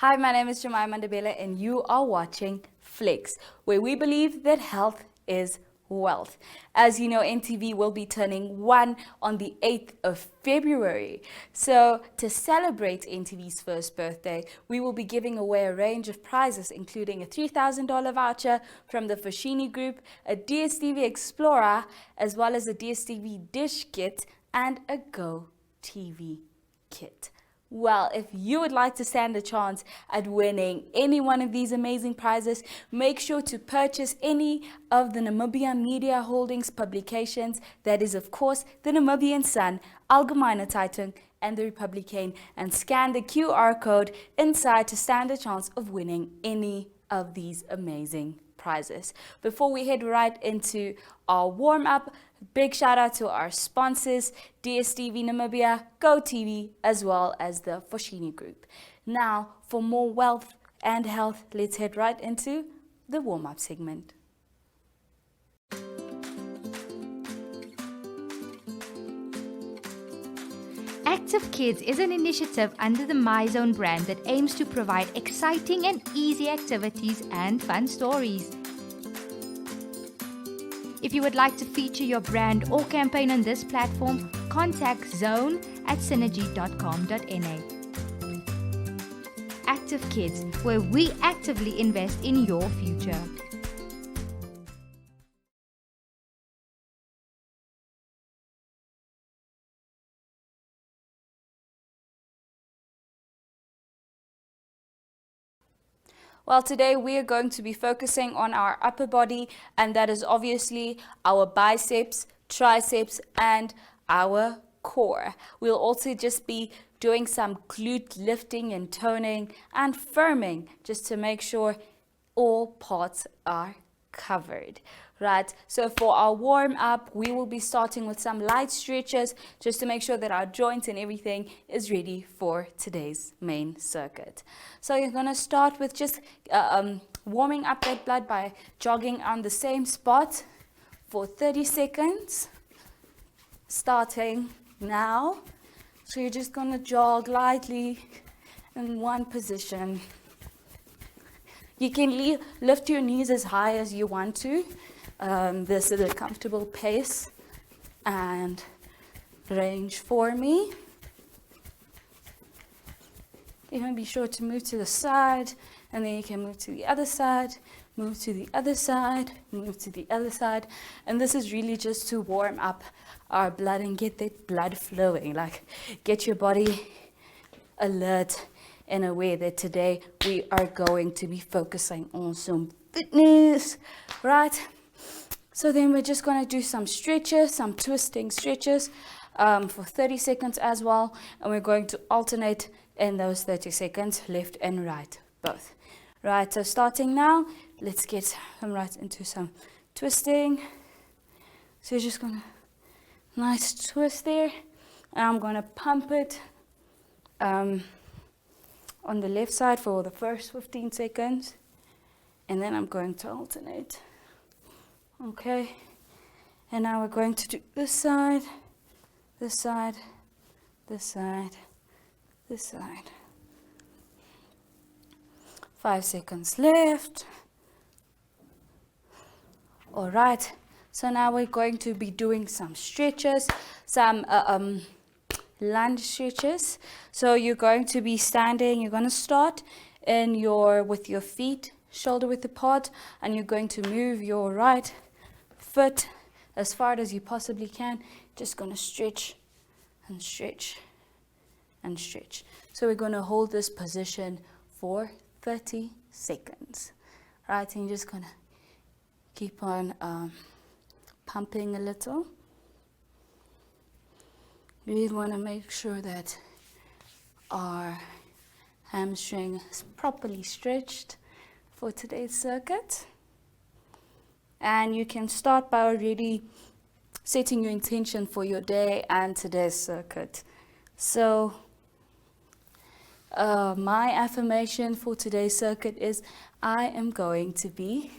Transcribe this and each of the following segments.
Hi, my name is Jemima Ndebele and you are watching Flex, where we believe that health is wealth. As you know, NTV will be turning 1 on the 8th of February. So to celebrate NTV's first birthday, we will be giving away a range of prizes, including a $3,000 voucher from the Foschini Group, a DSTV Explorer, as well as a DSTV Dish Kit and a Go TV kit. Well, if you would like to stand a chance at winning any one of these amazing prizes, make sure to purchase any of the Namibia Media Holdings publications. That is, of course, the Namibian Sun, Algemeine Zeitung, and the Republican, and scan the QR code inside to stand a chance of winning any of these amazing prizes. Before we head right into our warm-up, big shout out to our sponsors, DSTV Namibia, Go TV, as well as the Foschini Group. Now, for more wealth and health, let's head right into the warm-up segment. Active Kids is an initiative under the MyZone brand that aims to provide exciting and easy activities and fun stories. If you would like to feature your brand or campaign on this platform, contact zone@synergy.com.na. Active Kids, where we actively invest in your future. Well, today we are going to be focusing on our upper body, and that is obviously our biceps, triceps, and our core. We'll also just be doing some glute lifting and toning and firming just to make sure all parts are covered. Right, so for our warm up, we will be starting with some light stretches just to make sure that our joints and everything is ready for today's main circuit. So you're going to start with just warming up that blood by jogging on the same spot for 30 seconds, starting now. So you're just going to jog lightly in one position. You can lift your knees as high as you want to. This is a comfortable pace and range for me. You can be sure to move to the side, and then you can move to the other side, move to the other side, move to the other side. And this is really just to warm up our blood and get that blood flowing, like get your body alert and aware that today we are going to be focusing on some fitness, right? So then we're just going to do some stretches, some twisting stretches for 30 seconds as well. And we're going to alternate in those 30 seconds, left and right, both. Right, so starting now, let's get right into some twisting. So you're just going to, nice twist there. And I'm going to pump it on the left side for the first 15 seconds. And then I'm going to alternate. Okay, and now we're going to do this side, this side, this side, this side. 5 seconds left. All right, so now we're going to be doing some stretches, some lunge stretches. So you're going to be standing, you're going to start with your feet shoulder width apart, and you're going to move your right foot as far as you possibly can. Just going to stretch and stretch and stretch. So we're going to hold this position for 30 seconds. Right, and you're just going to keep on pumping a little. We want to make sure that our hamstring is properly stretched for today's circuit. And you can start by already setting your intention for your day and today's circuit. So my affirmation for today's circuit is I am going to be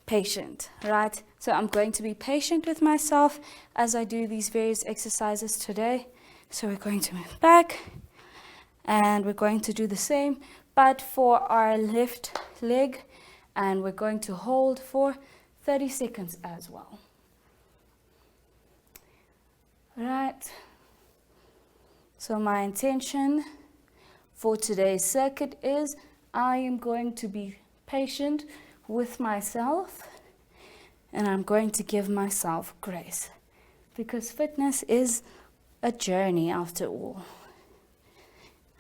patient, right? So I'm going to be patient with myself as I do these various exercises today. So we're going to move back And we're going to do the same, but for our left leg, and we're going to hold for 30 seconds as well. Right. So my intention for today's circuit is I am going to be patient with myself, and I'm going to give myself grace, because fitness is a journey after all.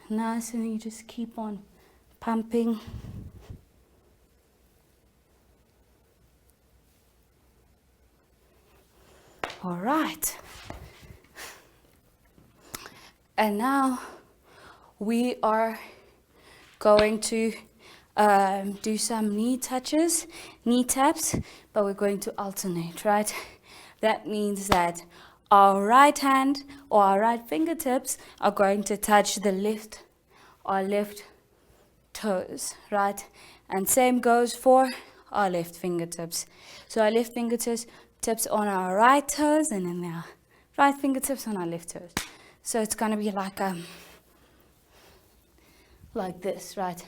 Nice, and you just keep on pumping. All right. And now we are going to do some knee touches, knee taps, but we're going to alternate, right? That means that our right hand or our right fingertips are going to touch our left toes, right? And same goes for our left fingertips. So our left fingertips on our right toes, and then our right fingertips on our left toes. So it's going to be like this, right?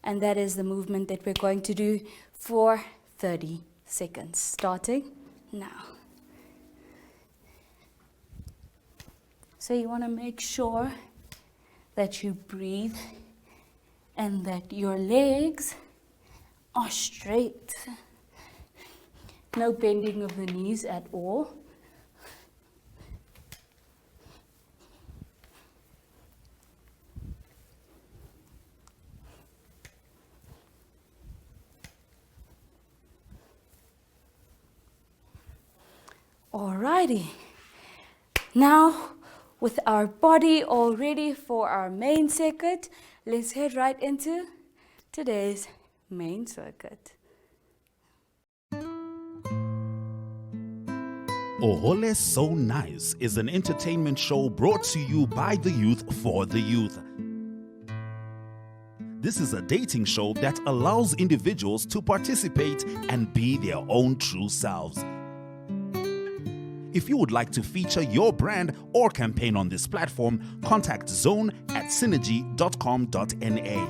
And that is the movement that we're going to do for 30 seconds, starting now. So you want to make sure that you breathe and that your legs are straight. No bending of the knees at all. Alrighty. Now, with our body all ready for our main circuit, let's head right into today's main circuit. Ohole So Nice is an entertainment show brought to you by the youth for the youth. This is a dating show that allows individuals to participate and be their own true selves. If you would like to feature your brand or campaign on this platform, contact zone@synergy.com.na.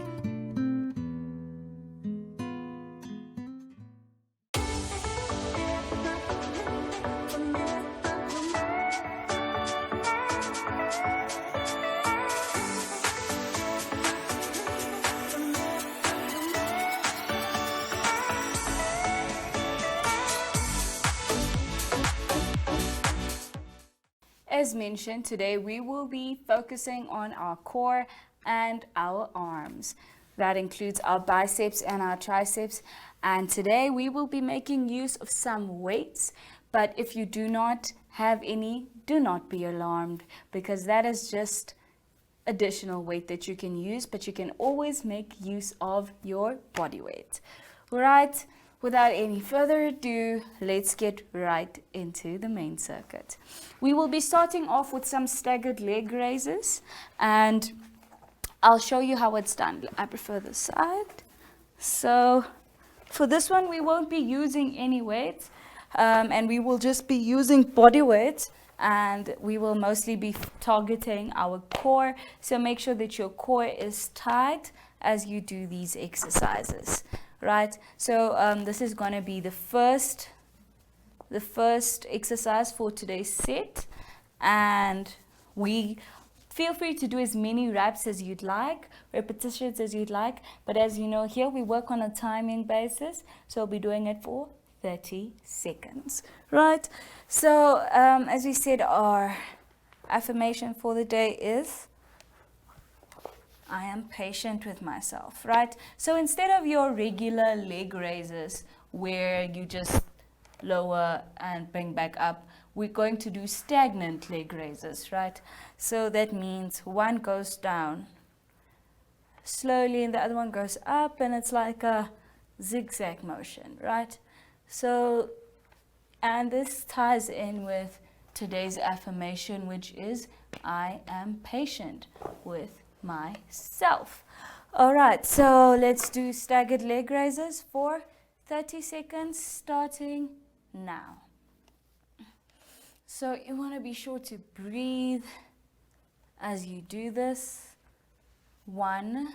As mentioned, today we will be focusing on our core and our arms. That includes our biceps and our triceps. And today we will be making use of some weights. But if you do not have any, do not be alarmed, because that is just additional weight that you can use, but you can always make use of your body weight. Right? Without any further ado, let's get right into the main circuit. We will be starting off with some staggered leg raises, and I'll show you how it's done. I prefer this side. So for this one, we won't be using any weights, and we will just be using body weight, and we will mostly be targeting our core. So make sure that your core is tight as you do these exercises. Right, so this is going to be the first exercise for today's set, and we feel free to do as many reps as you'd like, repetitions as you'd like, but as you know, here we work on a timing basis, so we'll be doing it for 30 seconds. Right, so as we said, our affirmation for the day is I am patient with myself, right? So instead of your regular leg raises where you just lower and bring back up, we're going to do stagnant leg raises, right? So that means one goes down slowly and the other one goes up, and it's like a zigzag motion, right? So, and this ties in with today's affirmation, which is I am patient with myself. All right, so let's do staggered leg raises for 30 seconds starting now. So you want to be sure to breathe as you do this. 1.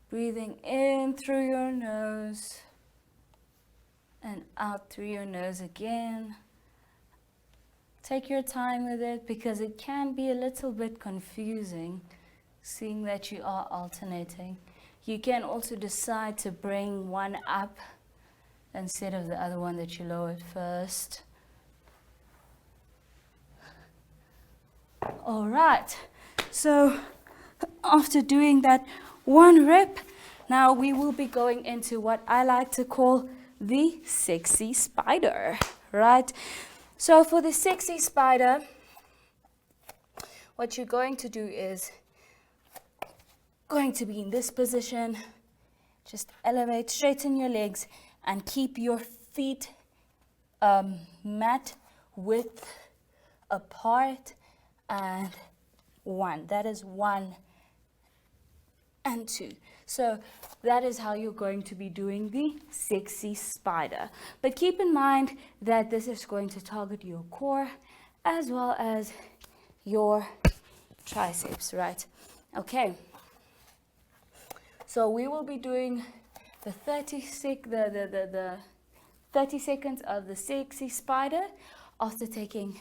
Breathing in through your nose and out through your nose again. Take your time with it because it can be a little bit confusing seeing that you are alternating. You can also decide to bring one up instead of the other one that you lowered first. All right, so after doing that 1 rep, now we will be going into what I like to call the sexy spider, right? So for the sexy spider, what you're going to do is going to be in this position. Just elevate, straighten your legs, and keep your feet mat width apart. And 1. That is 1 and 2. So that is how you're going to be doing the sexy spider. But keep in mind that this is going to target your core as well as your triceps, right? Okay. So we will be doing the 30 seconds of the sexy spider after taking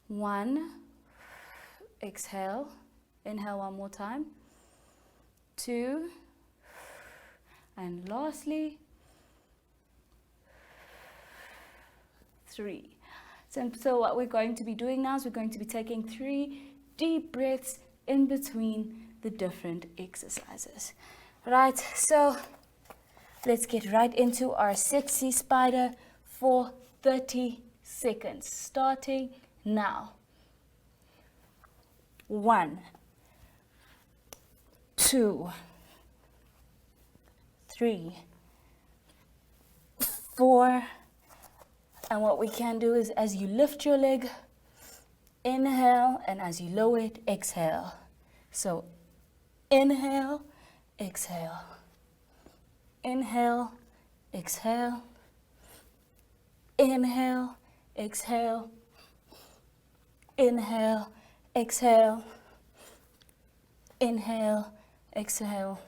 1, exhale, inhale 1 more time, 2, and lastly 3. So what we're going to be doing now is we're going to be taking 3 deep breaths in between the different exercises. Right, so let's get right into our sexy spider for 30 seconds, starting now. 1, 2, 3, 4, and what we can do is as you lift your leg, inhale, and as you lower it, exhale. So inhale, exhale, inhale, exhale, inhale, exhale, inhale, exhale, inhale, exhale,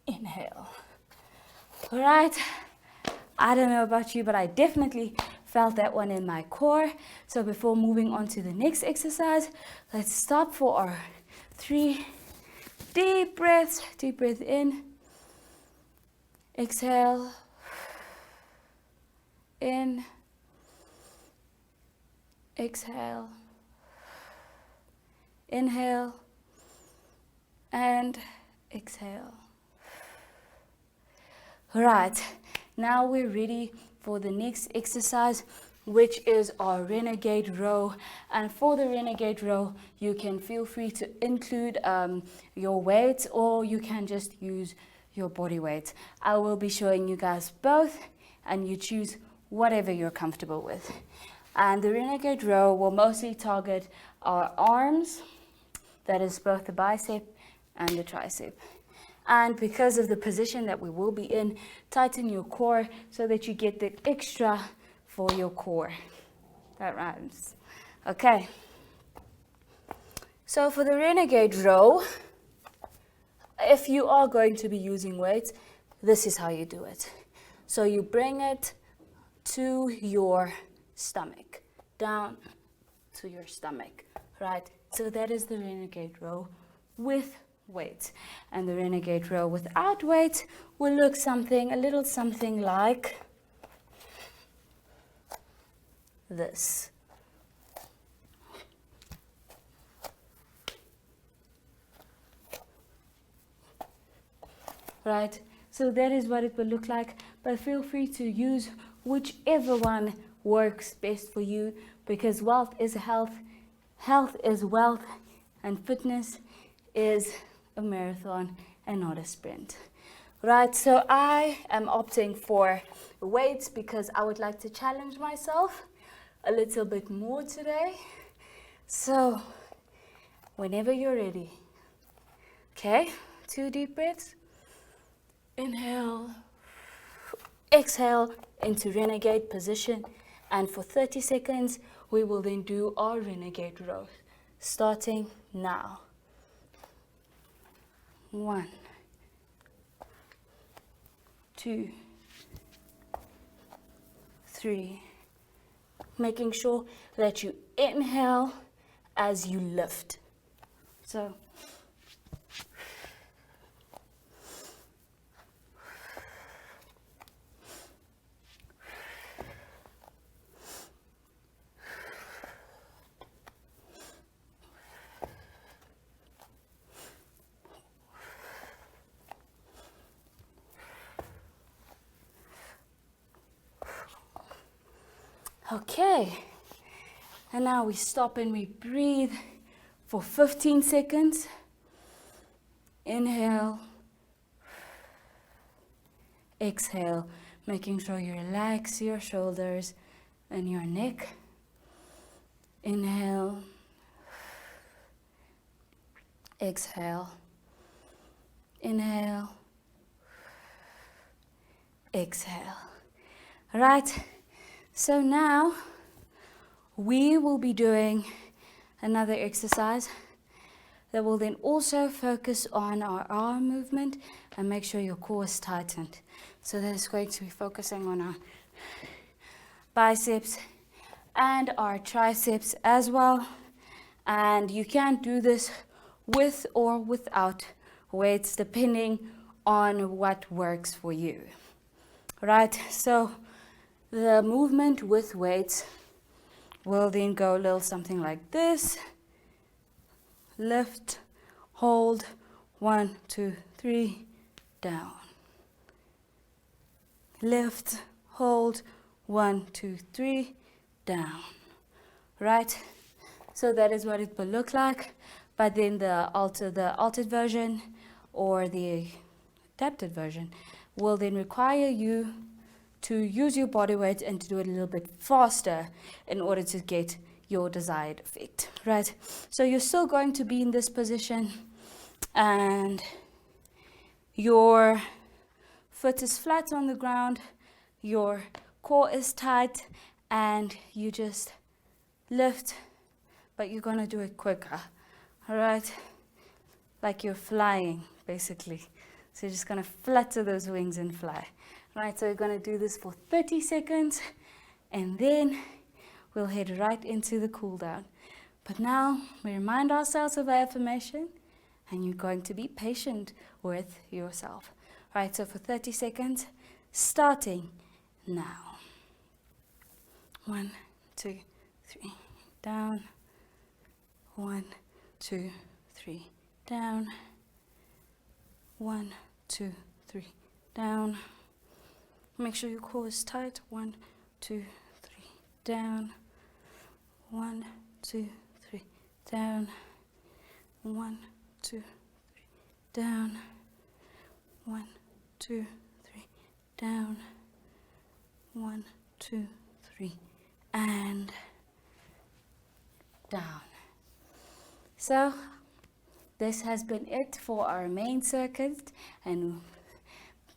inhale. All right, I don't know about you, but I definitely felt that one in my core. So before moving on to the next exercise, let's stop for our 3 deep breaths. Deep breath in, exhale, in, exhale, inhale, and exhale. All right, now we're ready for the next exercise, which is our renegade row. And for the renegade row, you can feel free to include your weight, or you can just use your body weight. I will be showing you guys both, and you choose whatever you're comfortable with. And the renegade row will mostly target our arms, that is both the bicep and the tricep. And because of the position that we will be in, tighten your core so that you get the extra for your core. That rhymes. Okay. So for the renegade row, if you are going to be using weights, this is how you do it. So you bring it to your stomach, down to your stomach, right? So that is the renegade row with weight. And the renegade row without weight will look a little something like this. Right, so that is what it will look like, but feel free to use whichever one works best for you, because wealth is health, health is wealth, and fitness is a marathon and not a sprint. Right, so I am opting for weights because I would like to challenge myself a little bit more today. So whenever you're ready. Okay, 2 deep breaths. Inhale, exhale into renegade position, and for 30 seconds we will then do our renegade row, starting now. 1, 2, 3. Making sure that you inhale as you lift. So, okay, and now we stop and we breathe for 15 seconds. Inhale, exhale, making sure you relax your shoulders and your neck. Inhale, exhale, inhale, exhale. Right. So now we will be doing another exercise that will then also focus on our arm movement and make sure your core is tightened. So that is going to be focusing on our biceps and our triceps as well. And you can do this with or without weights depending on what works for you. Right? So the movement with weights will then go a little something like this. Lift, hold, 1, 2, 3, down. Lift, hold, 1, 2, 3, down. Right? So that is what it will look like. But then the altered version or the adapted version will then require you to use your body weight and to do it a little bit faster in order to get your desired effect, right? So you're still going to be in this position and your foot is flat on the ground, your core is tight, and you just lift, but you're gonna do it quicker, all right? Like you're flying, basically. So you're just gonna flutter those wings and fly. Right, so we're going to do this for 30 seconds and then we'll head right into the cool down. But now we remind ourselves of our affirmation and you're going to be patient with yourself. Right, so for 30 seconds, starting now. 1, 2, 3, down. 1, 2, 3, down. 1, 2, 3, down. Make sure your core is tight. 1, 2, 3, down. 1, 2, 3, down. 1, 2, 3, down. 1, 2, 3, down. 1, 2, 3, and down. So this has been it for our main circuit, and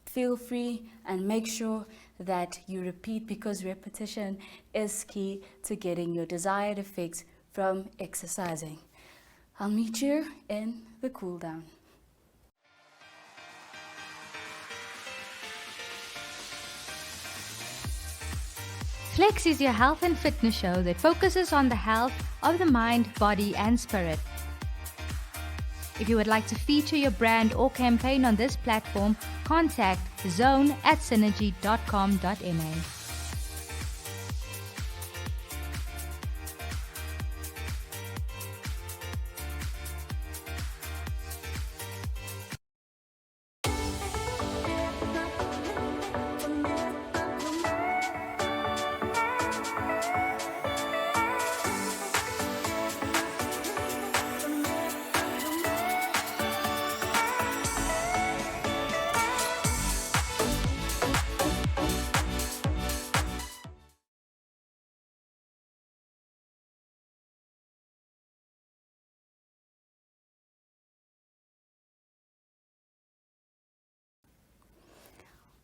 feel free and make sure that you repeat, because repetition is key to getting your desired effects from exercising. I'll meet you in the cool down. Flex is your health and fitness show that focuses on the health of the mind, body, and spirit. If you would like to feature your brand or campaign on this platform, contact zone@synergy.com.na.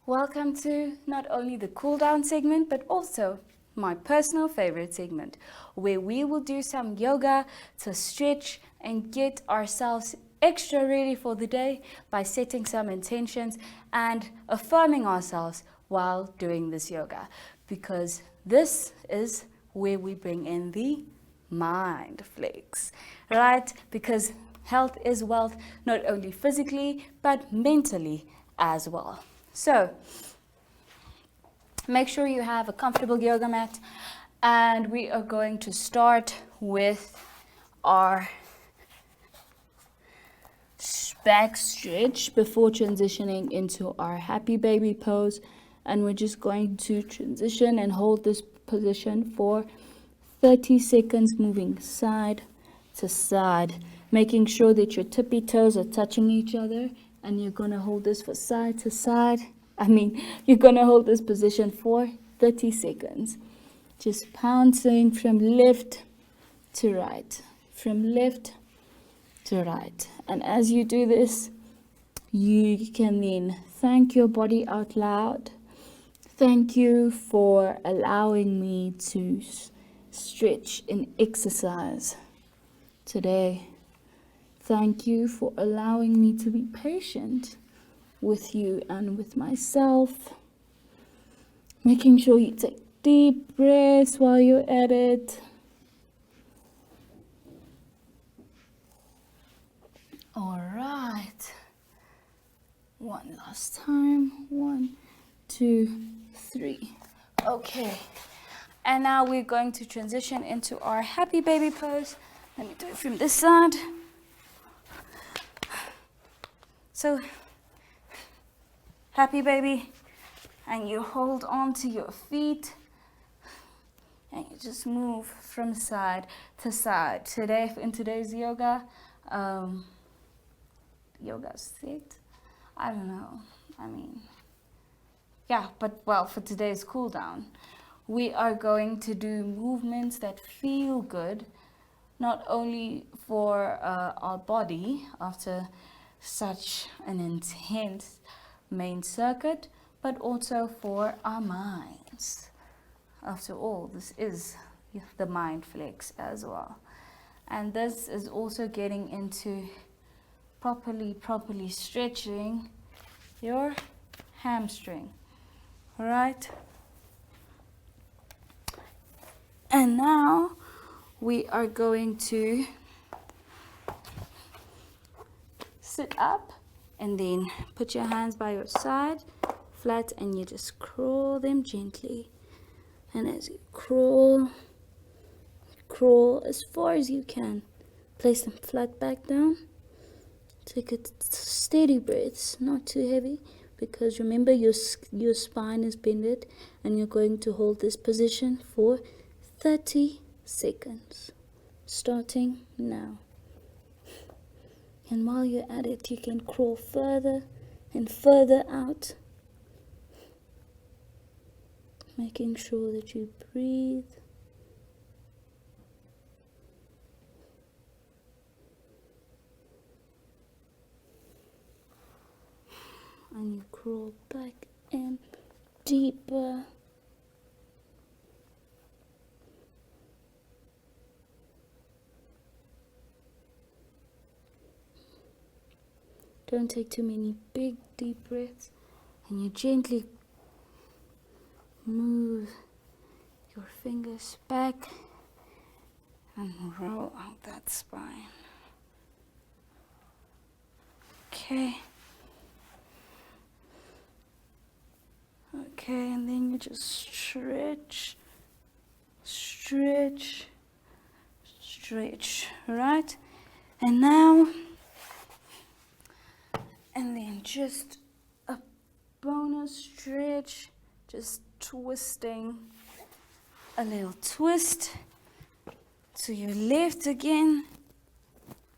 Welcome to not only the cool down segment, but also my personal favorite segment, where we will do some yoga to stretch and get ourselves extra ready for the day by setting some intentions and affirming ourselves while doing this yoga, because this is where we bring in the mind flex, right? Because health is wealth, not only physically but mentally as well. So make sure you have a comfortable yoga mat, and we are going to start with our back stretch before transitioning into our happy baby pose. And we're just going to transition and hold this position for 30 seconds, moving side to side, making sure that your tippy toes are touching each other. And you're going to hold this for side to side. You're going to hold this position for 30 seconds. Just pouncing from left to right, from left to right. And as you do this, you can then thank your body out loud. Thank you for allowing me to stretch and exercise today. Thank you for allowing me to be patient with you and with myself. Making sure you take deep breaths while you're at it. All right. One last time. 1, 2, 3. Okay. And now we're going to transition into our happy baby pose. Let me do it from this side. So, happy baby, and you hold on to your feet, and you just move from side to side. Today, in today's yoga, yoga set, I don't know, for today's cool down, we are going to do movements that feel good, not only for our body after such an intense main circuit, but also for our minds. After all, this is the mind flex as well. And this is also getting into properly stretching your hamstring. All right? And now we are going to sit up and then put your hands by your side flat, and you just crawl them gently. And as you crawl as far as you can, place them flat back down. Take a steady breaths, not too heavy, because remember your spine is bended, and you're going to hold this position for 30 seconds, starting now. And while you're at it, you can crawl further and further out, making sure that you breathe. And you crawl back in deeper. Don't take too many big deep breaths, and you gently move your fingers back and roll out that spine. Okay. Okay, and then you just stretch, right? And now, and then just a bonus stretch, just twisting, a little twist to your left again.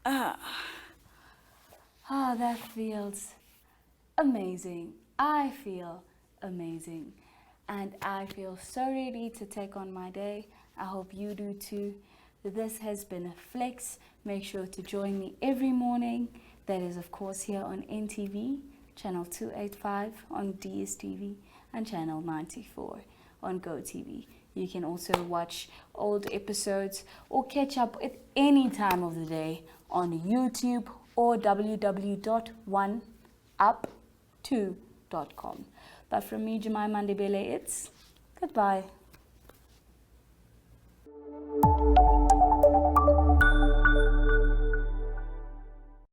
That feels amazing. I feel amazing, and I feel so ready to take on my day. I hope you do too. This has been a flex. Make sure to join me every morning. That is, of course, here on NTV, channel 285 on DSTV, and channel 94 on GoTV. You can also watch old episodes or catch up at any time of the day on YouTube or www.oneup2.com. But from me, Jemima Mandebele, it's goodbye.